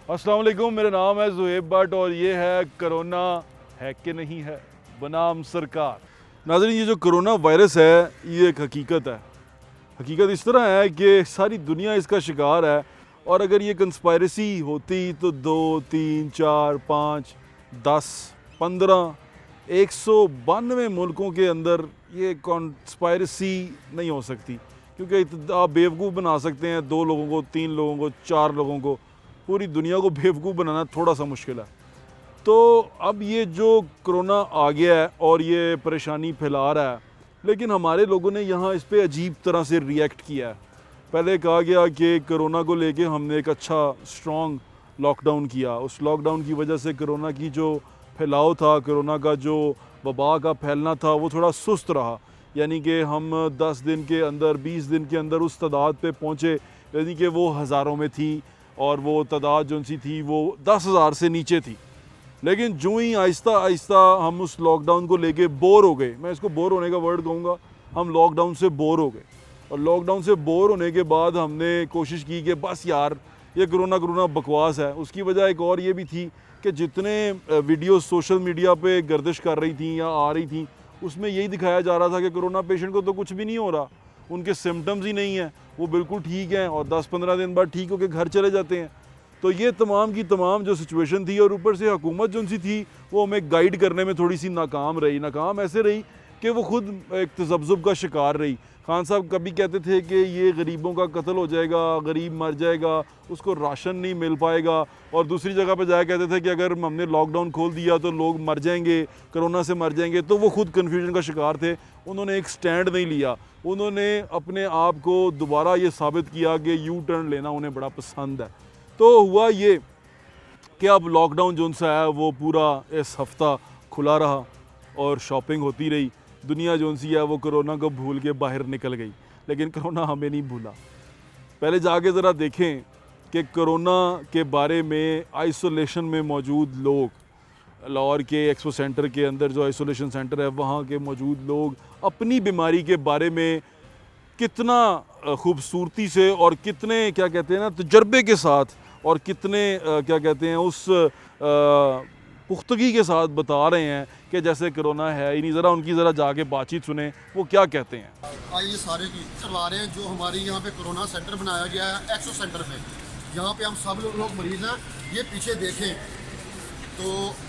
अस्सलाम वालेकुम, मेरा नाम है ज़ुहैब भट्ट और ये है कोरोना है कि नहीं है बनाम सरकार। नाज़रीन, ये जो कोरोना वायरस है ये एक हकीकत है। हकीकत इस तरह है कि सारी दुनिया इसका शिकार है और अगर ये कंस्पायरेसी होती तो 2, 3, 4, 5, 10, 15, 192 मुल्कों के अंदर ये कंस्पायरेसी नहीं हो सकती, क्योंकि आप बेवकूफ़ बना सकते हैं 2 लोगों को, 3 लोगों को, 4 लोगों को। पूरी दुनिया को बेवकूफ़ बनाना थोड़ा सा मुश्किल है। तो अब ये जो कोरोना आ गया है और ये परेशानी फैला रहा है, लेकिन हमारे लोगों ने यहाँ इस पे अजीब तरह से रिएक्ट किया है। पहले कहा गया कि कोरोना को लेके हमने एक अच्छा स्ट्रॉन्ग लॉकडाउन किया। उस लॉकडाउन की वजह से कोरोना की जो फैलाव था, कोरोना का जो वबा का फैलना था, वो थोड़ा सुस्त रहा। यानी कि हम 10 दिन के अंदर, 20 दिन के अंदर उस तादाद पे पहुँचे, यानी कि वो हज़ारों में थी और वो तादाद जो सी थी वो 10,000 से नीचे थी। लेकिन जो ही आहिस्ता आहिस्ता हम उस लॉकडाउन को लेके बोर हो गए, मैं इसको बोर होने का वर्ड कहूँगा, हम लॉकडाउन से बोर हो गए। और लॉकडाउन से बोर होने के बाद हमने कोशिश की कि बस यार ये कोरोना बकवास है। उसकी वजह एक और ये भी थी कि जितने वीडियो सोशल मीडिया पे गर्दिश कर रही थी या आ रही थी, उसमें यही दिखाया जा रहा था कि कोरोना पेशेंट को तो कुछ भी नहीं हो रहा, उनके सिम्टम्स ही नहीं हैं, वो बिल्कुल ठीक हैं और 10-15 दिन बाद ठीक होकर घर चले जाते हैं। तो ये तमाम की तमाम जो सिचुएशन थी, और ऊपर से हुकूमत जो सी थी वो हमें गाइड करने में थोड़ी सी नाकाम रही। नाकाम ऐसे रही कि वो खुद एक तज़ब्ज़ुब का शिकार रही। खान साहब कभी कहते थे कि ये गरीबों का कत्ल हो जाएगा, गरीब मर जाएगा, उसको राशन नहीं मिल पाएगा, और दूसरी जगह पे जाया कहते थे कि अगर हमने लॉकडाउन खोल दिया तो लोग मर जाएंगे, कोरोना से मर जाएंगे। तो वो खुद कन्फ्यूजन का शिकार थे। उन्होंने एक स्टैंड नहीं लिया। उन्होंने अपने आप को दोबारा ये साबित किया कि यू टर्न लेना उन्हें बड़ा पसंद है। तो हुआ ये कि अब लॉकडाउन जो सा है वो पूरा इस हफ़्ता खुला रहा और शॉपिंग होती रही। दुनिया जो सी है वो कोरोना को भूल के बाहर निकल गई, लेकिन कोरोना हमें नहीं भूला। पहले जाके ज़रा देखें कि कोरोना के बारे में आइसोलेशन में मौजूद लोग, लाहौर के एक्सपो सेंटर के अंदर जो आइसोलेशन सेंटर है, वहाँ के मौजूद लोग अपनी बीमारी के बारे में कितना खूबसूरती से और कितने क्या कहते हैं ना तजर्बे के साथ और कितने क्या कहते हैं उस पुख्तगी के साथ बता रहे हैं कि जैसे कोरोना है ही नहीं। ज़रा उनकी ज़रा जाके बातचीत सुने वो क्या कहते हैं। आइए सारे की करवा रहे हैं जो हमारी यहाँ पे कोरोना सेंटर बनाया गया है एक्सो सेंटर पे। यहाँ पे हम सब लोग मरीज़ हैं। ये पीछे देखें तो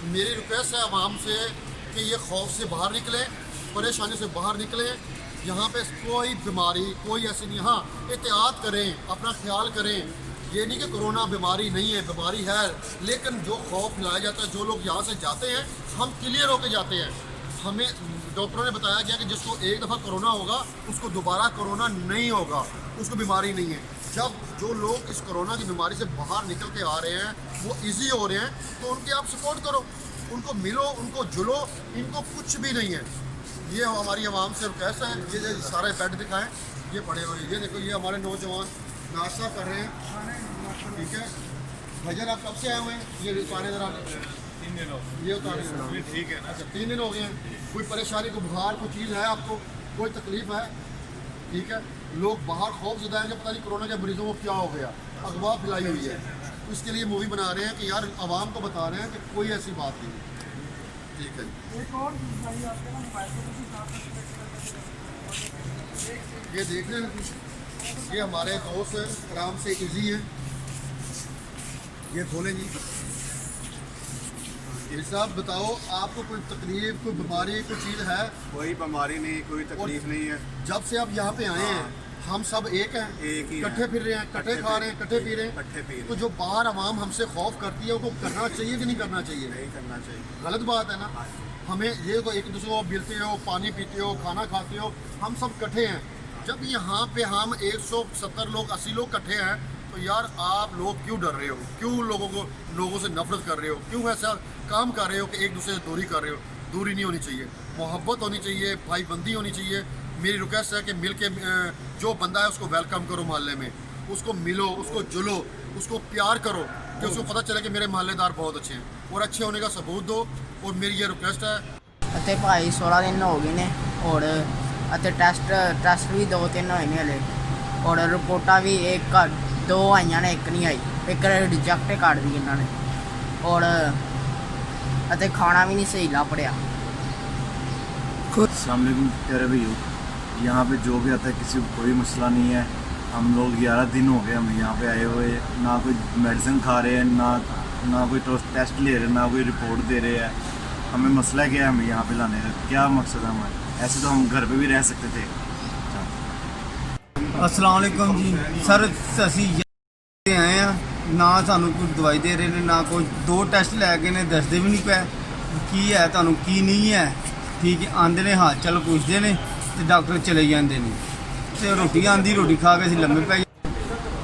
मेरी रिक्वेस्ट है आवाम से कि ये खौफ से बाहर निकलें, परेशानी से बाहर निकलें। यहाँ पे कोई बीमारी कोई ऐसी नहीं, हाँ एहतियात करें, अपना ख्याल करें। ये नहीं कि कोरोना बीमारी नहीं है, बीमारी है, लेकिन जो खौफ फैलाया जाता है, जो लोग यहाँ से जाते हैं हम क्लियर होकर जाते हैं। हमें डॉक्टरों ने बताया गया कि जिसको एक दफ़ा कोरोना होगा उसको दोबारा कोरोना नहीं होगा, उसको बीमारी नहीं है। जब जो लोग इस कोरोना की बीमारी से बाहर निकल के आ रहे हैं, वो ईजी हो रहे हैं, तो उनकी आप सपोर्ट करो, उनको मिलो, उनको जुलो, इनको कुछ भी नहीं है। ये हमारी आवाम से रिक्वेस्ट है। ये सारे बेड दिखाएं, ये पड़े हुए, ये देखो, ये हमारे नौजवान नाश्ता कर रहे हैं, ठीक है। भजन आप कब से आए हुए हैं? ये उतारे ज़रा, 3 दिन हो ये उतारे, ठीक है ना। अच्छा 3 दिन हो गए हैं। कोई परेशानी, कोई बुखार, कोई चीज़ है आपको, कोई तकलीफ़ है? ठीक है। लोग बाहर खौफ ज़दा है कि पता नहीं कोरोना के मरीजों को क्या हो गया, अफवाह फैलाई हुई है। तो इसके लिए मूवी बना रहे हैं कि यार आवाम को बता रहे हैं कि कोई ऐसी बात नहीं। ठीक है। ये देख रहे हैं, ये हमारे दोस्त आराम से इजी हैं। ये खोलें जी। ये साहब बताओ, आपको कोई तकलीफ, कोई बीमारी, कोई चीज़ है? कोई बीमारी नहीं, कोई तकलीफ नहीं है। जब से आप यहाँ पे आए हैं हम सब एक हैं, एक ही इकट्ठे फिर रहे हैं, इकट्ठे खा रहे हैं, इकट्ठे पी रहे हैं। इकट्ठे पी रहे हैं। तो जो बाहर आवाम हमसे खौफ करती है वो करना चाहिए कि नहीं करना चाहिए? नहीं करना चाहिए। गलत बात है ना। हमें ये तो एक दूसरे को मिलते हो, पानी पीते हो, खाना खाते हो, हम सब इकट्ठे हैं। जब यहाँ पे हम 170 लोग, 80 लोग इकट्ठे हैं, तो यार आप लोग क्यों डर रहे हो? क्यों लोगों से नफरत कर रहे हो? क्यों ऐसा काम कर रहे हो कि एक दूसरे से दूरी कर रहे हो? दूरी नहीं होनी चाहिए, मोहब्बत होनी चाहिए, भाईबंदी होनी चाहिए। मेरी रिक्वेस्ट है कि मिल के जो बंदा है उसको वेलकम करो मोहल्ले में, उसको मिलो, उसको जुलो, उसको प्यार करो, कि उसको पता चले कि मेरे मोहल्लेदार बहुत अच्छे हैं, और अच्छे होने का सबूत दो। और मेरी ये रिक्वेस्ट है। ਅਤੇ ਭਾਈ 16 ਦਿਨ ਹੋ ਗਏ ਨੇ ਔਰ ਅਤੇ ਟੈਸਟ ਵੀ 2-3 ਹੋਏ ਨੇ ਹਲੇ, ਔਰ ਰਿਪੋਰਟਾਂ ਵੀ 2 ਆਈਆਂ ਨੇ, 1 ਨਹੀਂ ਆਈ, 1 ਰਿਜੈਕਟ ਕਰ दी ਇਹਨਾਂ ਨੇ। और ਅਤੇ ਖਾਣਾ ਵੀ ਨਹੀਂ ਸਹੀ ਲੱਭ ਰਿਹਾ। अस्सलामुअलैकुम प्यारे भैया, यहाँ पे जो भी आता है किसी को कोई मसला नहीं है। हम लोग 11 दिन हो गए हम यहाँ पे आए हुए, ना कोई मेडिसिन खा रहे हैं, ना कोई टेस्ट ले रहे हैं, ना कोई रिपोर्ट दे रहे हैं। हमें मसला क्या है हमें यहाँ पे लाने का, क्या मकसद है हमारा? ऐसे तो हम घर पे भी रह सकते थे। अस्सलाम वालेकुम जी सर, ਅਸੀਂ ਆਏ ਆ ਨਾ ਸਾਨੂੰ ਕੋਈ ਦਵਾਈ ਦੇ ਰਹੇ ਨੇ, ਨਾ ਕੋਈ 2 ਟੈਸਟ ਲੈ ਕੇ ਨੇ, ਦੱਸਦੇ ਵੀ ਨਹੀਂ ਪਏ ਕੀ ਹੈ ਤੁਹਾਨੂੰ ਕੀ ਨਹੀਂ ਹੈ। ਠੀਕ ਹੈ, ਆਂਦੇ ਨੇ ਹਾਲ ਚਾਲ ਪੁੱਛਦੇ ਨੇ ਤੇ डॉक्टर चले जाते हैं। तो रोटी आंदी, रोटी खा के लम्बे पै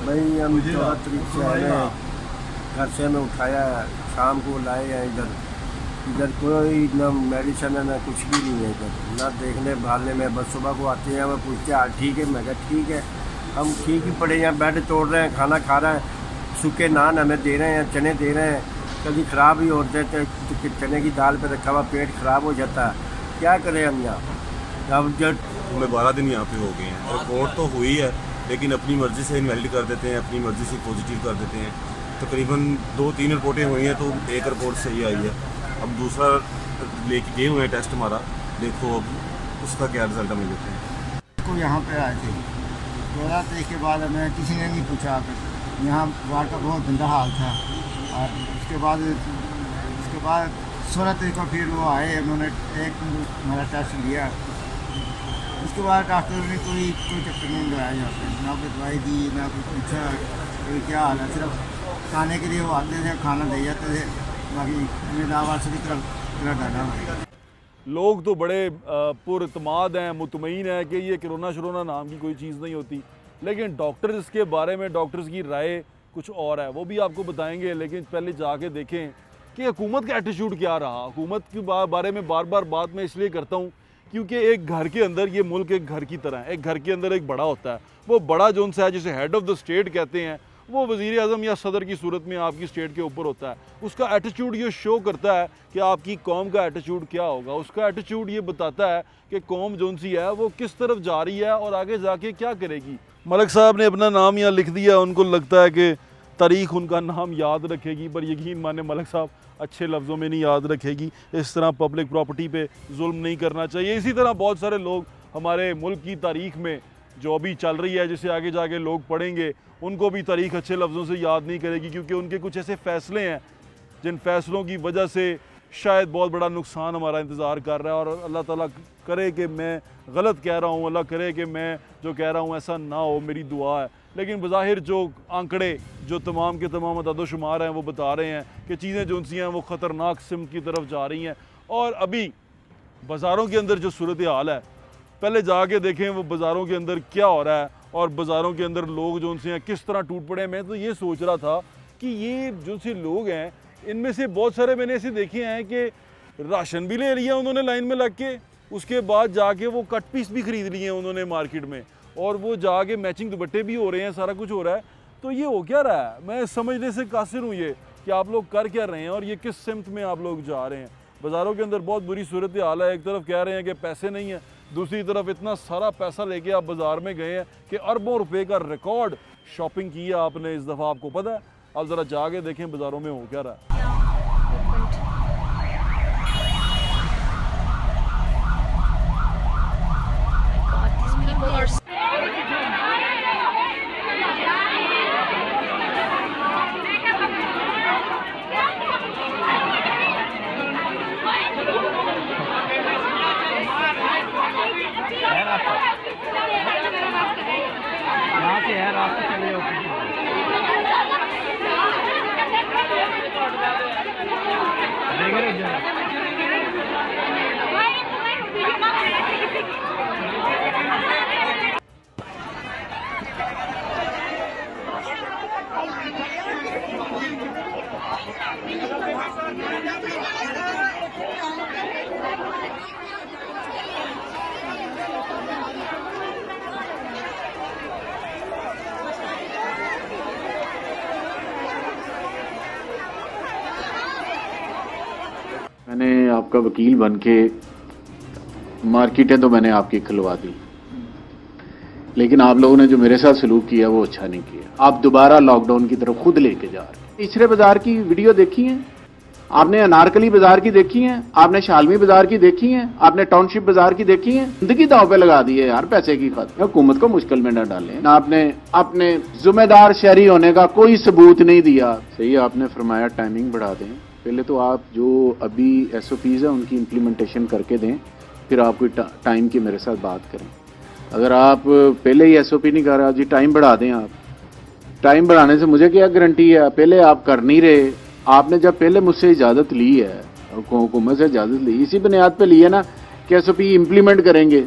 भाई हम 14 तारीख से आए हैं, घर से हमें उठाया, शाम को लाए हैं इधर कोई ना मेडिसिन है ना कुछ भी नहीं है इधर, ना देखने भालने में। बस सुबह को आते हैं, हमें पूछते हैं ठीक है, मैं कहा ठीक है, हम ठीक ही पड़े हैं, बेड तोड़ रहे हैं, खाना खा रहे हैं, सूखे नान हमें दे रहे हैं, चने दे रहे हैं, कभी ख़राब ही होते थे, चने की दाल पे रखा हुआ पेट ख़राब हो जाता है। क्या करें हम यहाँ? अब जब हमें 12 दिन यहाँ पे हो गए हैं, रिपोर्ट तो हुई है लेकिन अपनी मर्ज़ी से इनवैलिड कर देते हैं, अपनी मर्ज़ी से पॉजिटिव कर देते हैं। तकरीबन 2-3 रिपोर्टें हुई हैं तो एक रिपोर्ट सही आई है, अब दूसरा लेके गए हुए हैं टेस्ट हमारा, देखो अब उसका क्या रिज़ल्ट हमें देते हैं। को यहाँ पे आए थे 12 तारीख के बाद हमें किसी ने नहीं पूछा, यहाँ वार्ड का बहुत गंदा हाल था। और उसके बाद 16 तारीख को फिर वो आए, उन्होंने एक हमारा टेस्ट लिया, उसके बाद डॉक्टर ने कोई चक्कर नहीं लगाया यहाँ पे, ना कोई दवाई दी, ना कुछ पूछा कोई क्या हाल है। सिर्फ खाने के लिए वो आते थे, खाना दे जाते थे, बाकी मेदावार से तरफ डाला। लोग तो बड़े पुरतमाद हैं, मुतमईन हैं कि ये कोरोना शरोना नाम की कोई चीज़ नहीं होती, लेकिन डॉक्टर्स इसके बारे में, डॉक्टर्स की राय कुछ और है, वो भी आपको बताएंगे। लेकिन पहले जाके देखें कि हुकूमत का एटीट्यूड क्या रहा। हुकूमत के बारे में बार बार बात मैं इसलिए करता हूँ क्योंकि एक घर के अंदर, ये मुल्क एक घर की तरह है, एक घर के अंदर एक बड़ा होता है, वो बड़ा जो उनसे है जिसे हेड ऑफ़ द स्टेट कहते हैं, वो वज़ीर आज़म या सदर की सूरत में आपकी स्टेट के ऊपर होता है। उसका एटीट्यूड ये शो करता है कि आपकी कौम का एटीट्यूड क्या होगा। उसका एटीट्यूड ये बताता है कि कौम जोन सी है वो किस तरफ जा रही है और आगे जाके क्या करेगी। मलिक साहब ने अपना नाम यहाँ लिख दिया, उनको लगता है कि तारीख़ उनका नाम याद रखेगी, पर यकीन माने मलिक साहब अच्छे लफ्ज़ों में नहीं याद रखेगी। इस तरह पब्लिक प्रॉपर्टी पे जुल्म नहीं करना चाहिए। इसी तरह बहुत सारे लोग हमारे मुल्क की तारीख़ में जो अभी चल रही है, जिसे आगे जाके लोग पढ़ेंगे, उनको भी तारीख़ अच्छे लफ्ज़ों से याद नहीं करेगी, क्योंकि उनके कुछ ऐसे फ़ैसले हैं जिन फ़ैसलों की वजह से शायद बहुत बड़ा नुकसान हमारा इंतज़ार कर रहा है। और अल्लाह ताला करे कि मैं गलत कह रहा हूँ, अल्लाह करे कि मैं जो कह रहा हूँ ऐसा ना हो, मेरी दुआ है। लेकिन बज़ाहिर जो आंकड़े, जो तमाम के तमाम अदद-ओ-शुमार हैं, वो बता रहे हैं कि चीज़ें जो सी हैं वो ख़तरनाक सिमत की तरफ जा रही हैं। और अभी बाज़ारों के अंदर जो सूरत हाल है, पहले जाके देखें वो बाज़ारों के अंदर क्या हो रहा है और बाज़ारों के अंदर लोग जो से हैं किस तरह टूट पड़े हैं। मैं तो ये सोच रहा था कि ये जो से लोग हैं, इनमें से बहुत सारे मैंने ऐसे देखे हैं कि राशन भी ले लिया उन्होंने लाइन में लग के, उसके बाद जाके वो कट पीस भी ख़रीद लिए हैं उन्होंने मार्केट में, और वो जाके मैचिंग दुपट्टे भी हो रहे हैं, सारा कुछ हो रहा है। तो ये हो क्या रहा है? मैं समझने से कासिर हूँ ये कि आप लोग कर क्या रहे हैं और ये किस सिमत में आप लोग जा रहे हैं। बाज़ारों के अंदर बहुत बुरी सूरत हाल है। एक तरफ कह रहे हैं कि पैसे नहीं हैं, दूसरी तरफ इतना सारा पैसा लेके आप बाज़ार में गए हैं कि अरबों रुपए का रिकॉर्ड शॉपिंग की है आपने इस दफ़ा। आपको पता है, आप ज़रा जाके देखें बाज़ारों में हो क्या रहा है। मैंने आपका वकील बन के मार्केटें तो मैंने आपकी खुलवा दी, लेकिन आप लोगों ने जो मेरे साथ सलूक किया वो अच्छा नहीं किया। आप दोबारा लॉकडाउन की तरफ खुद लेके जा रहे हैं। तीसरे बाजार की वीडियो देखी है आपने, अनारकली बाजार की देखी है आपने, शालमी बाजार की देखी है आपने, टाउनशिप बाजार की देखी है। जिंदगी दांव पे लगा दी है यार पैसे की खातिर। हुकूमत को मुश्किल में न डालें। ना आपने अपने जिम्मेदार शहरी होने का कोई सबूत नहीं दिया। सही आपने फरमाया टाइमिंग बढ़ा दें। पहले तो आप जो अभी SOPs है उनकी इम्प्लीमेंटेशन करके दें, फिर आप कोई टाइम की मेरे साथ बात करें। अगर आप पहले ही SOP नहीं कर रहे जी टाइम बढ़ा दें। आप टाइम बढ़ाने से मुझे क्या गारंटी है? पहले आप कर नहीं रहे। आपने जब पहले मुझसे इजाज़त ली है, हुकूमत से इजाज़त ली, इसी बुनियाद पे ली है ना कि SOP इम्प्लीमेंट करेंगे।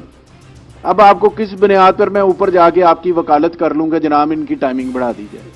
अब आपको किस बुनियाद पर मैं ऊपर जाके आपकी वकालत कर लूँगा जनाब इनकी टाइमिंग बढ़ा दी जाए?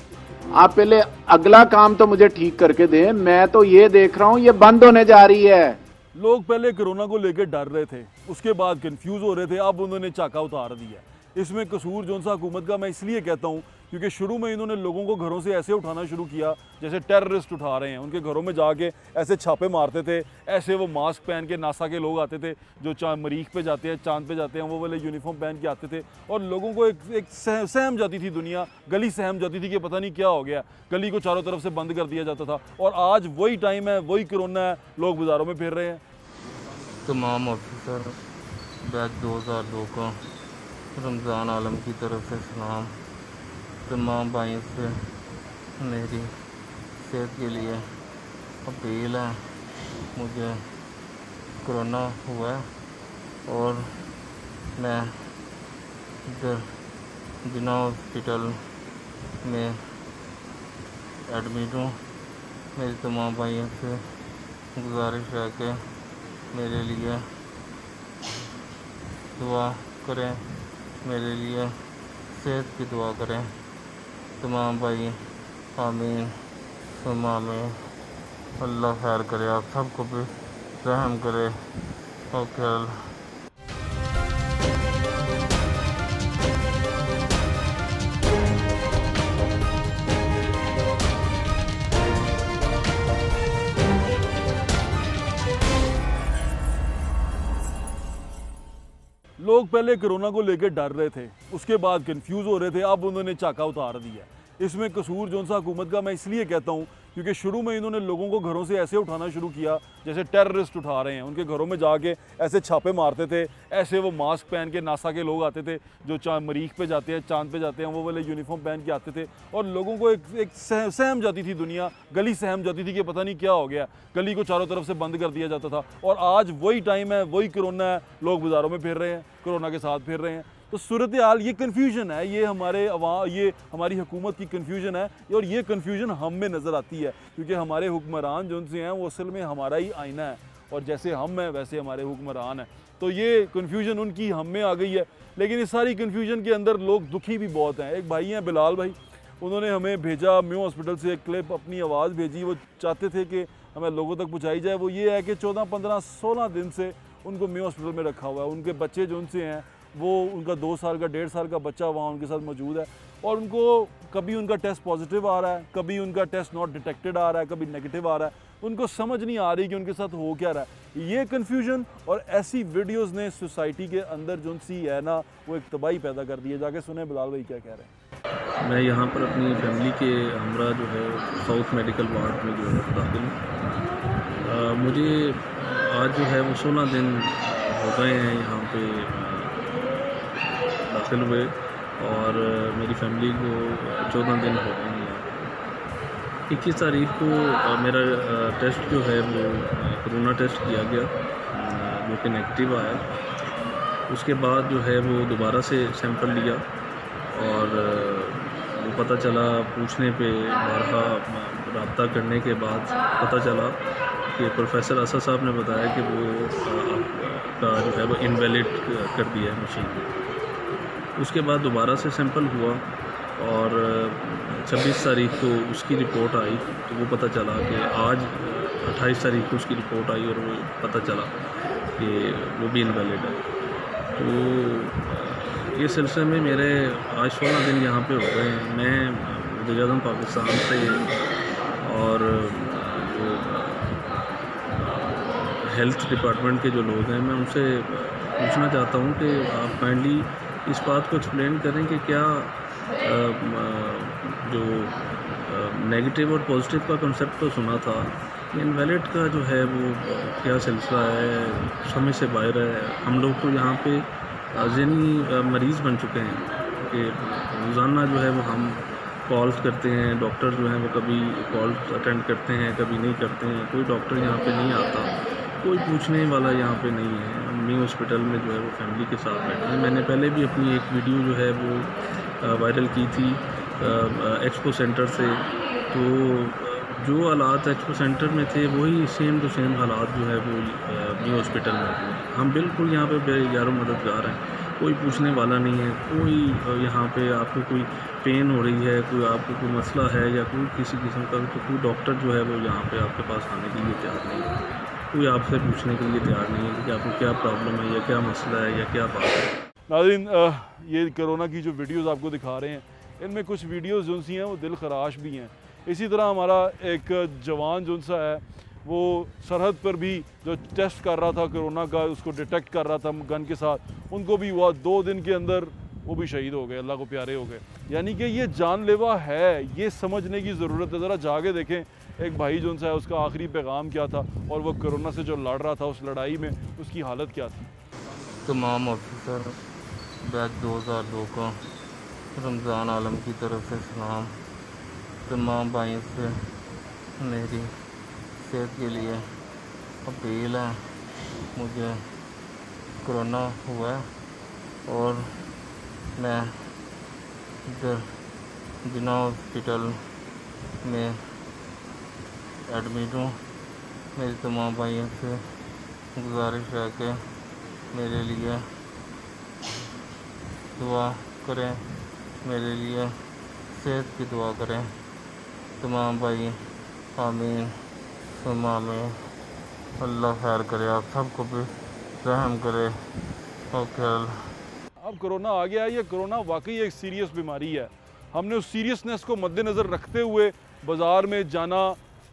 आप पहले अगला काम तो मुझे ठीक करके दें। मैं तो ये देख रहा हूँ ये बंद होने जा रही है। लोग पहले कोरोना को लेकर डर रहे थे, उसके बाद कंफ्यूज हो रहे थे, अब उन्होंने चाका उतार दिया। इसमें कसूर जो सा हुकूमत का मैं इसलिए कहता हूँ क्योंकि शुरू में इन्होंने लोगों को घरों से ऐसे उठाना शुरू किया जैसे टेररिस्ट उठा रहे हैं। उनके घरों में जाके ऐसे छापे मारते थे, ऐसे वो मास्क पहन के नासा के लोग आते थे जो मरीख पे जाते हैं, चांद पे जाते हैं, वो वाले यूनिफॉर्म पहन के आते थे और लोगों को एक सहम जाती थी दुनिया, गली सहम जाती थी कि पता नहीं क्या हो गया। गली को चारों तरफ से बंद कर दिया जाता था और आज वही टाइम है, वही कोरोना है, लोग बाज़ारों में फिर रहे हैं। तमाम ऑफिसर बैच 2002 को रमज़ान आलम की तरफ से सलाम। तमाम भाइयों से मेरी सेहत के लिए अपील है। मुझे कोरोना हुआ है और मैं इधर जिना हॉस्पिटल में एडमिट हूँ। मेरी तमाम भाइयों से गुजारिश है कि मेरे लिए दुआ करें, मेरे लिए सेहत की दुआ करें। तमाम भाई आमीन सुम्मा आमीन। अल्लाह खैर करे, आप सबको भी रहम करे। ओके। लोग पहले कोरोना को लेकर डर रहे थे, उसके बाद कंफ्यूज हो रहे थे, अब उन्होंने चाका उतार दिया। इसमें कसूर जो सा हुकूमत का मैं इसलिए कहता हूँ क्योंकि शुरू में इन्होंने लोगों को घरों से ऐसे उठाना शुरू किया जैसे टेररिस्ट उठा रहे हैं। उनके घरों में जाके ऐसे छापे मारते थे, ऐसे वो मास्क पहन के नासा के लोग आते थे जो मरीख पे जाते हैं, चांद पे जाते हैं, वो वाले यूनिफॉर्म पहन के आते थे और लोगों को एक सहम जाती थी दुनिया, गली सहम जाती थी कि पता नहीं क्या हो गया। गली को चारों तरफ से बंद कर दिया जाता था और आज वही टाइम है, वही कोरोना है, लोग बाज़ारों में फिर रहे हैं, कोरोना के साथ फिर रहे हैं। तो सूरत हाल ये कन्फ्यूजन है, ये हमारी हुकूमत की कन्फ्यूजन है और ये कन्फ्यूजन हम में नज़र आती है क्योंकि हमारे हुक्मरान जो उनसे हैं वो असल में हमारा ही आईना है और जैसे हम हैं वैसे हमारे हुक्मरान हैं। तो ये कन्फ्यूजन उनकी हम में आ गई है। लेकिन इस सारी कन्फ्यूजन के अंदर लोग दुखी भी बहुत हैं। एक भाई हैं बिलाल भाई, उन्होंने हमें भेजा म्यू हॉस्पिटल से एक क्लिप, अपनी आवाज़ भेजी। वो चाहते थे कि हमें लोगों तक पहुँचाई जाए। वो ये है कि 14, 15, 16 दिन से उनको म्यू हॉस्पिटल में रखा हुआ है। उनके बच्चे जो उनसे हैं वो उनका 2 साल का 1.5 साल का बच्चा वहाँ उनके साथ मौजूद है और उनको कभी उनका टेस्ट पॉजिटिव आ रहा है, कभी उनका टेस्ट नॉट डिटेक्टेड आ रहा है, कभी नेगेटिव आ रहा है। उनको समझ नहीं आ रही कि उनके साथ हो क्या रहा है। ये कन्फ्यूजन और ऐसी वीडियोस ने सोसाइटी के अंदर जो सी है ना वो एक तबाही पैदा कर दी है। जाके सुने बिलाल भाई क्या कह रहे हैं। मैं यहाँ पर अपनी फैमिली के हमरा जो है साउथ मेडिकल वार्ड में जो है दाखिल हूँ। मुझे आज जो है वो 16 दिन हो गए हैं यहाँ पे दाखिल हुए और मेरी फैमिली को 14 दिन हो गए हैं। 21 तारीख को मेरा टेस्ट जो है वो कोरोना टेस्ट किया गया जो कि नेगेटिव आया। उसके बाद जो है वो दोबारा से सैंपल लिया और वो पता चला, पूछने पे बारहा रब्ता करने के बाद पता चला कि प्रोफेसर असद साहब ने बताया कि वो आपका जो है वो इनवैलिड कर दिया है मशीन। उसके बाद दोबारा से सैंपल हुआ और 26 तारीख को उसकी रिपोर्ट आई तो वो पता चला कि आज 28 तारीख को उसकी रिपोर्ट आई और वो पता चला कि वो भी इनवैलिड है। तो ये सिलसिले में मेरे आज 16 दिन यहाँ पे हो गए हैं। मैं वज़ीर-ए-आज़म पाकिस्तान से और जो हेल्थ डिपार्टमेंट के जो लोग हैं मैं उनसे पूछना चाहता हूँ कि आप काइंडली इस बात को एक्सप्लेन करें कि क्या जो नेगेटिव और पॉजिटिव का कंसेप्ट तो सुना था, इनवैलिड का जो है वो क्या सिलसिला है, समझ से बाहर है। हम लोग तो यहाँ पे ज़हनी मरीज़ बन चुके हैं कि रोज़ाना जो है वो हम कॉल्स करते हैं, डॉक्टर जो हैं वो कभी कॉल्स अटेंड करते हैं, कभी नहीं करते हैं, कोई डॉक्टर यहाँ पे नहीं आता, कोई पूछने वाला यहाँ पे नहीं है। मी हॉस्पिटल में जो है वो फैमिली के साथ बैठे हैं। मैंने पहले भी अपनी एक वीडियो जो है वो वायरल की थी एक्सपो सेंटर से, तो जो हालात एक्सपो सेंटर में थे वही सेम टू सेम हालात जो है वो मी हॉस्पिटल में थे। हम बिल्कुल यहाँ पे बेयारो मददगार हैं, कोई पूछने वाला नहीं है, कोई यहाँ पे आपको कोई पेन हो रही है, कोई आपको कोई मसला है या कोई किसी किस्म का, तो कोई डॉक्टर जो है वो यहाँ पे आपके पास आने के लिए तैयार नहीं है, कोई आपसे पूछने के लिए तैयार नहीं है कि आपको क्या प्रॉब्लम है या क्या मसला है या क्या बात है। नाज़रीन, ये कोरोना की जो वीडियोज़ आपको दिखा रहे हैं, इनमें कुछ वीडियोज़ जो सी हैं वो दिल खराश भी हैं। इसी तरह हमारा एक जवान जो सा है वो सरहद पर भी जो टेस्ट कर रहा था कोरोना का, उसको डिटेक्ट कर रहा था गन के साथ, उनको भी हुआ, 2 दिन के अंदर वो भी शहीद हो गए, अल्लाह को प्यारे हो गए। यानी कि ये जानलेवा है, ये समझने की ज़रूरत है। ज़रा जाके देखें एक भाई जो सा है उसका आखिरी पैगाम क्या था और वो कोरोना से जो लड़ रहा था उस लड़ाई में उसकी हालत क्या थी। तमाम ऑफिसर बैच 2002 को रमज़ान आलम की तरफ से सलाम। तमाम भाइयों से मेरी सेहत के लिए अपील है। मुझे कोरोना हुआ है और मैं इधर जिना हॉस्पिटल में एडमिट हूँ। मेरी तमाम भाइयों से गुजारिश है कि मेरे लिए दुआ करें, मेरे लिए सेहत की दुआ करें तमाम भाई। आमीन सुम्मा आमीन। अल्लाह खैर करे, आप सबको भी रहम करे। ओके। अब कोरोना आ गया है, ये कोरोना वाकई एक सीरियस बीमारी है। हमने उस सीरियसनेस को मद्देनज़र रखते हुए बाज़ार में जाना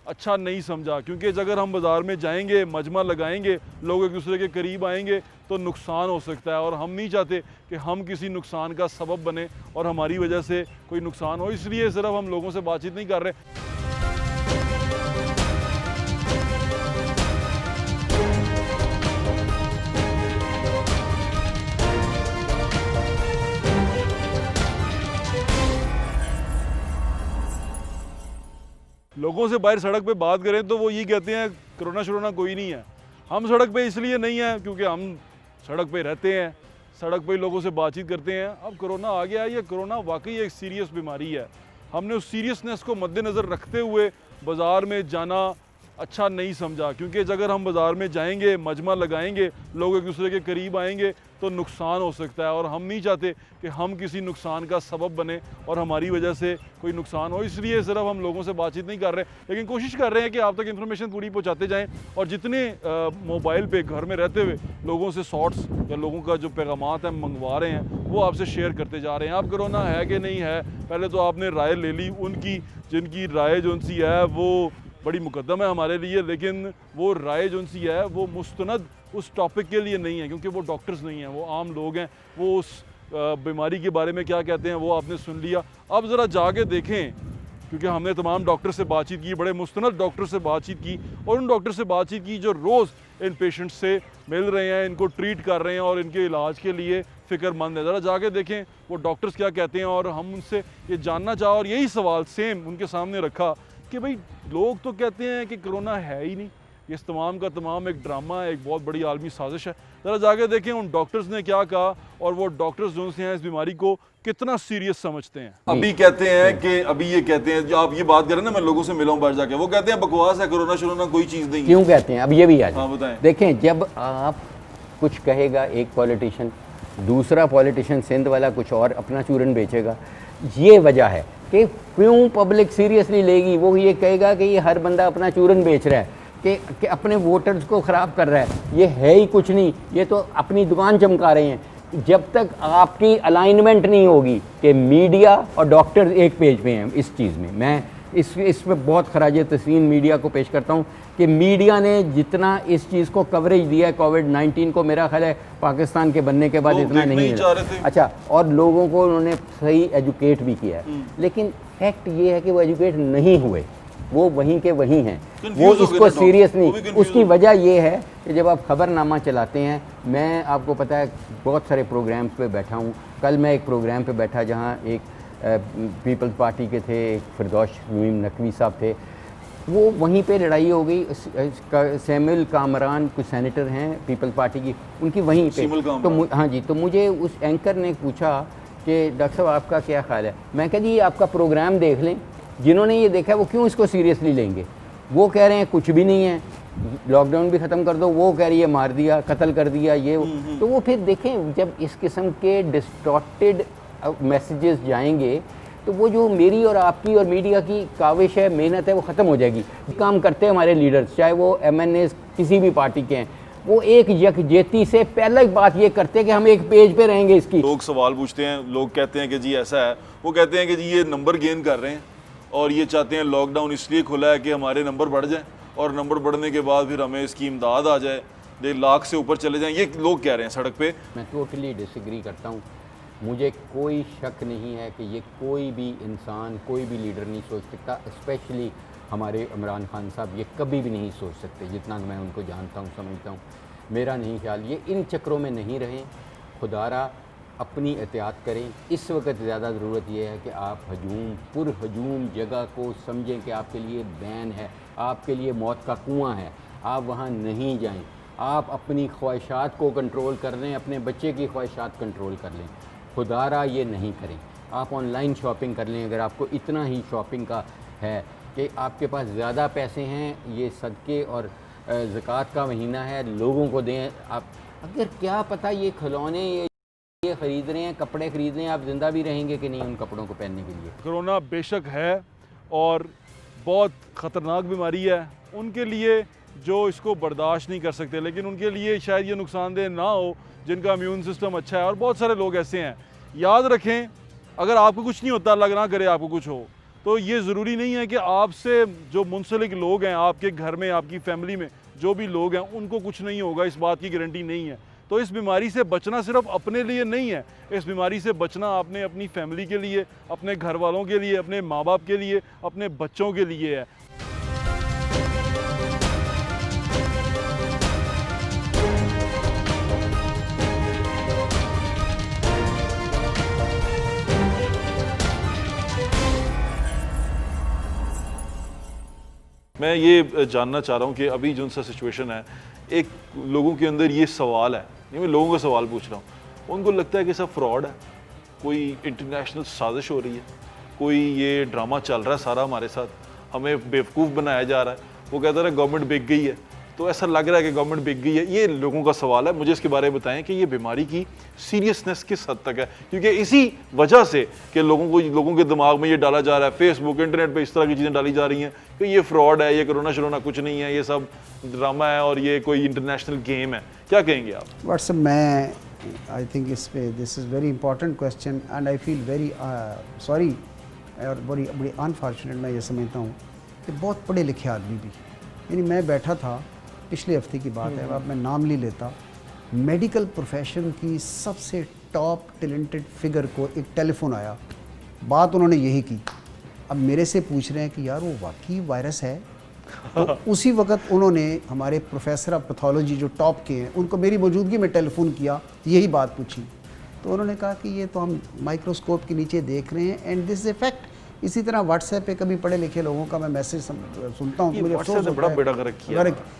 अच्छा नहीं समझा, क्योंकि अगर हम बाज़ार में जाएंगे, मजमा लगाएंगे, लोग एक दूसरे के करीब आएंगे तो नुकसान हो सकता है, और हम नहीं चाहते कि हम किसी नुकसान का सबब बने और हमारी वजह से कोई नुकसान हो। इसलिए सिर्फ हम लोगों से बातचीत नहीं कर रहे। लोगों से बाहर सड़क पे बात करें तो वो ये कहते हैं कोरोना शरोना कोई नहीं है। हम सड़क पे इसलिए नहीं हैं क्योंकि हम सड़क पे रहते हैं, सड़क पे लोगों से बातचीत करते हैं। अब कोरोना आ गया है, ये कोरोना वाकई एक सीरियस बीमारी है। हमने उस सीरियसनेस को मद्देनज़र रखते हुए बाज़ार में जाना अच्छा नहीं समझा, क्योंकि अगर हम बाज़ार में जाएंगे, मजमा लगाएंगे, लोग एक दूसरे के करीब आएंगे तो नुकसान हो सकता है, और हम नहीं चाहते कि हम किसी नुकसान का सबब बने और हमारी वजह से कोई नुकसान हो। इसलिए सिर्फ हम लोगों से बातचीत नहीं कर रहे, लेकिन कोशिश कर रहे हैं कि आप तक इन्फॉर्मेशन पूरी पहुंचाते जाएं, और जितने मोबाइल पे घर में रहते हुए लोगों से शॉर्ट्स या लोगों का जो पैगामात हैं मंगवा रहे हैं वो आपसे शेयर करते जा रहे हैं। आप कोरोना है कि नहीं है, पहले तो आपने राय ले ली उनकी, जिनकी राय जो सी है वो बड़ी मुकद्दम है हमारे लिए, लेकिन वो राय जो सी है वो मुस्तनद उस टॉपिक के लिए नहीं है, क्योंकि वो डॉक्टर्स नहीं हैं, वो आम लोग हैं। वो उस बीमारी के बारे में क्या कहते हैं वो आपने सुन लिया। अब ज़रा जाके देखें, क्योंकि हमने तमाम डॉक्टर से बातचीत की, बड़े मुस्तनद डॉक्टर से बातचीत की, और उन डॉक्टर से बातचीत की जो रोज़ इन पेशेंट्स से मिल रहे हैं, इनको ट्रीट कर रहे हैं और इनके इलाज के लिए फ़िक्रमंद है। ज़रा जाके देखें वो डॉक्टर्स क्या कहते हैं, और हम उनसे ये जानना चाहा और यही सवाल सेम उनके सामने रखा कि भाई लोग तो कहते हैं कि कोरोना है ही नहीं, ये तमाम का तमाम एक ड्रामा है, एक बहुत बड़ी आलमी साजिश है। ज़रा जाके देखें उन डॉक्टर्स ने क्या कहा, और वो डॉक्टर्स जो से हैं इस बीमारी को कितना सीरियस समझते हैं। अभी कहते हैं कि अभी ये कहते हैं, जो आप ये बात करें ना, मैं लोगों से मिला हूं बाहर जाके, वो कहते हैं बकवास है, कोरोना शरोना कोई चीज़ नहीं है। क्यों कहते हैं? अब ये भी आ हाँ बताएं। देखें, जब आप कुछ कहेगा एक पॉलिटिशियन, दूसरा पॉलिटिशियन सिंध वाला कुछ और अपना चूरन बेचेगा, ये वजह है कि क्यों पब्लिक सीरियसली लेगी। वो ये कहेगा कि ये हर बंदा अपना चूरन बेच रहा है, कि अपने वोटर्स को ख़राब कर रहा है, ये है ही कुछ नहीं, ये तो अपनी दुकान चमका रहे हैं। जब तक आपकी अलाइनमेंट नहीं होगी कि मीडिया और डॉक्टर एक पेज पे हैं इस चीज़ में, मैं इस पे बहुत खराज तस्लीम मीडिया को पेश करता हूँ कि मीडिया ने जितना इस चीज़ को कवरेज दिया है कोविड-19 को, मेरा ख्याल है पाकिस्तान के बनने के बाद इतना नहीं है। अच्छा, और लोगों को उन्होंने सही एजुकेट भी किया है, लेकिन फैक्ट ये है कि वो एजुकेट नहीं हुए, वो वहीं के वहीं हैं, वो इसको सीरियस नहीं। उसकी वजह ये है कि जब आप खबरनामा चलाते हैं, मैं आपको पता है बहुत सारे प्रोग्राम्स पे बैठा हूँ। कल मैं एक प्रोग्राम पे बैठा जहाँ एक पीपल्स पार्टी के थे, एक फिरदौस नईम नकवी साहब थे, वो वहीं पे लड़ाई हो गई। सैमुअल कामरान कुछ सेनेटर हैं पीपल्स पार्टी की, उनकी वहीं पे तो हाँ जी, तो मुझे उस एंकर ने पूछा कि डॉक्टर साहब आपका क्या ख्याल है। मैं कहा जी आपका प्रोग्राम देख लें, जिन्होंने ये देखा है वो क्यों इसको सीरियसली लेंगे। वो कह रहे हैं कुछ भी नहीं है, लॉकडाउन भी ख़त्म कर दो, वो कह रही है मार दिया, कत्ल कर दिया ये तो वो फिर देखें जब इस किस्म के डिस्टॉर्टेड मैसेजेस जाएंगे तो वो जो मेरी और आपकी और मीडिया की काविश है, मेहनत है, वो ख़त्म हो जाएगी। काम करते हैं हमारे लीडर्स, चाहे वो MNA किसी भी पार्टी के हैं, वो एक यकजहती से पहले बात ये करते हैं कि हम एक पेज पे रहेंगे। इसकी लोग सवाल पूछते हैं, लोग कहते हैं कि जी ऐसा है, वो कहते हैं कि जी ये नंबर गेन कर रहे हैं और ये चाहते हैं लॉकडाउन इसलिए खुला है कि हमारे नंबर बढ़ जाएं और नंबर बढ़ने के बाद फिर हमें इसकी इमदाद आ जाए, 1.5 लाख से ऊपर चले जाएं, ये लोग कह रहे हैं सड़क पे। मैं टोटली डिसएग्री करता हूँ। मुझे कोई शक नहीं है कि ये कोई भी इंसान, कोई भी लीडर नहीं सोच सकता, स्पेशली हमारे इमरान खान साहब ये कभी भी नहीं सोच सकते, जितना मैं उनको जानता हूँ, समझता हूँ। मेरा नहीं ख्याल ये इन चक्रों में नहीं रहें, खुदारा अपनी एहतियात करें। इस वक्त ज़्यादा ज़रूरत यह है कि आप पुरहजूम जगह को समझें कि आपके लिए बैन है, आपके लिए मौत का कुआं है, आप वहाँ नहीं जाएं। आप अपनी ख्वाहिशात को कंट्रोल कर लें, अपने बच्चे की ख्वाहिशात कंट्रोल कर लें, खुदारा ये नहीं करें। आप ऑनलाइन शॉपिंग कर लें, अगर आपको इतना ही शॉपिंग का है कि आपके पास ज़्यादा पैसे हैं, ये सदक़े और ज़कात का महीना है, लोगों को दें। आप अगर क्या पता ये खिलौने ये ख़रीद रहे हैं, कपड़े ख़रीद रहे हैं, आप ज़िंदा भी रहेंगे कि नहीं उन कपड़ों को पहनने के लिए। कोरोना बेशक है और बहुत ख़तरनाक बीमारी है, उनके लिए जो इसको बर्दाश्त नहीं कर सकते, लेकिन उनके लिए शायद ये नुकसानदेह ना हो जिनका इम्यून सिस्टम अच्छा है, और बहुत सारे लोग ऐसे हैं। याद रखें, अगर आपको कुछ नहीं होता, अल्लाह ना करे आपको कुछ हो, तो ये ज़रूरी नहीं है कि आपसे जो मुंसलिक लोग हैं, आपके घर में, आपकी फैमिली में जो भी लोग हैं, उनको कुछ नहीं होगा, इस बात की गारंटी नहीं है। तो इस बीमारी से बचना सिर्फ अपने लिए नहीं है, इस बीमारी से बचना आपने अपनी फैमिली के लिए, अपने घर वालों के लिए, अपने माँ बाप के लिए, अपने बच्चों के लिए है। मैं ये जानना चाह रहा हूँ कि अभी जो सा सिचुएशन है, एक लोगों के अंदर ये सवाल है, मैं लोगों का सवाल पूछ रहा हूँ, उनको लगता है कि सब फ्रॉड है, कोई इंटरनेशनल साजिश हो रही है, कोई ये ड्रामा चल रहा है सारा हमारे साथ, हमें बेवकूफ़ बनाया जा रहा है। वो कहता है गवर्नमेंट बिक गई है, तो ऐसा लग रहा है कि गवर्नमेंट बिक गई है। ये लोगों का सवाल है, मुझे इसके बारे में बताएं कि ये बीमारी की सीरियसनेस किस हद तक है, क्योंकि इसी वजह से कि लोगों के दिमाग में ये डाला जा रहा है, फेसबुक इंटरनेट पे इस तरह की चीज़ें डाली जा रही हैं कि ये फ्रॉड है, ये कोरोना शरोना कुछ नहीं है, ये सब ड्रामा है और ये कोई इंटरनेशनल गेम है। क्या कहेंगे आप? व्हाट्सएप मैं आई थिंक इस पे this is very important question and I feel very sorry और बड़ी अनफॉर्चुनेट मैं ये समझता हूँ कि बहुत पढ़े लिखे आदमी भी, यानी मैं बैठा था पिछले हफ्ते की बात है, अब मैं नाम नहीं लेता, मेडिकल प्रोफेशन की सबसे टॉप टैलेंटेड फिगर को एक टेलीफोन आया, बात उन्होंने यही की। अब मेरे से पूछ रहे हैं कि यार वो वाकई वायरस है, तो उसी वक्त उन्होंने हमारे प्रोफेसर ऑफ पैथोलॉजी जो टॉप के हैं उनको मेरी मौजूदगी में टेलीफोन किया, यही बात पूछी, तो उन्होंने कहा कि ये तो हम माइक्रोस्कोप के नीचे देख रहे हैं एंड दिस इज फैक्ट। इसी तरह व्हाट्सएप पे कभी पढ़े लिखे लोगों का मैं मैसेज सुनता हूँ, मुझे अफसोस होता है।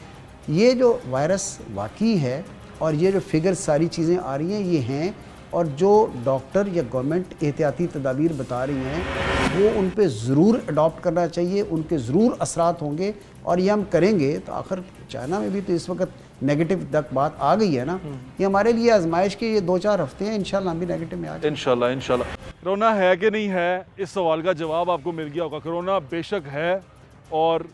ये जो वायरस वाकई है और ये जो फिगर सारी चीज़ें आ रही हैं ये हैं, और जो डॉक्टर या गवर्नमेंट एहतियाती तदाबीर बता रही हैं वो उन पे ज़रूर अडॉप्ट करना चाहिए, उनके ज़रूर असरात होंगे और ये हम करेंगे। तो आखिर चाइना में भी तो इस वक्त नेगेटिव तक बात आ गई है ना, ये हमारे लिए आजमाइश के ये 2-4 हफ्ते हैं, इंशाल्लाह हम भी नेगेटिव में आ जाएंगे। इंशाल्लाह। कोरोना है कि नहीं है, इस सवाल का जवाब आपको मिल गया होगा। कोरोना बेशक है और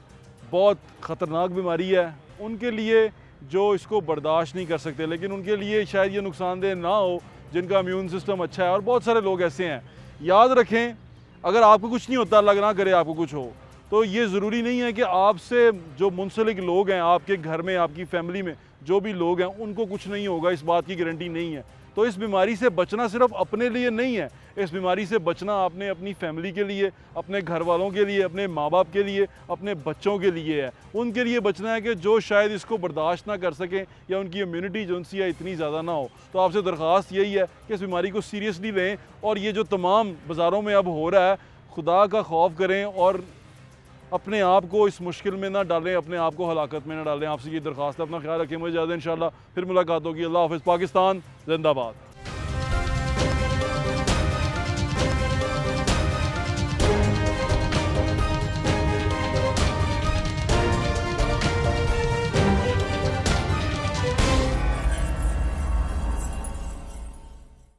बहुत ख़तरनाक बीमारी है, उनके लिए जो इसको बर्दाश्त नहीं कर सकते, लेकिन उनके लिए शायद ये नुकसानदेह ना हो जिनका इम्यून सिस्टम अच्छा है, और बहुत सारे लोग ऐसे हैं। याद रखें, अगर आपको कुछ नहीं होता, अल्लाह ना करे आपको कुछ हो, तो ये ज़रूरी नहीं है कि आपसे जो मुंसलिक लोग हैं, आपके घर में, आपकी फैमिली में जो भी लोग हैं, उनको कुछ नहीं होगा, इस बात की गारंटी नहीं है। तो इस बीमारी से बचना सिर्फ अपने लिए नहीं है, इस बीमारी से बचना आपने अपनी फैमिली के लिए, अपने घर वालों के लिए, अपने माँ बाप के लिए, अपने बच्चों के लिए है। उनके लिए बचना है कि जो शायद इसको बर्दाश्त ना कर सकें या उनकी इम्यूनिटी जो उनसी है इतनी ज़्यादा ना हो। तो आपसे दरख्वास्त यही है कि इस बीमारी को सीरियसली लें और ये जो तमाम बाज़ारों में अब हो रहा है, खुदा का खौफ करें और अपने आप को इस मुश्किल में ना डालें, अपने आप को हलाकत में ना डालें। आपसे ये दरख्वास्त है, अपना ख्याल रखें। मुझे ज़्यादा इंशाल्लाह फिर मुलाकात होगी। अल्लाह हाफ़िज़। पाकिस्तान जिंदाबाद।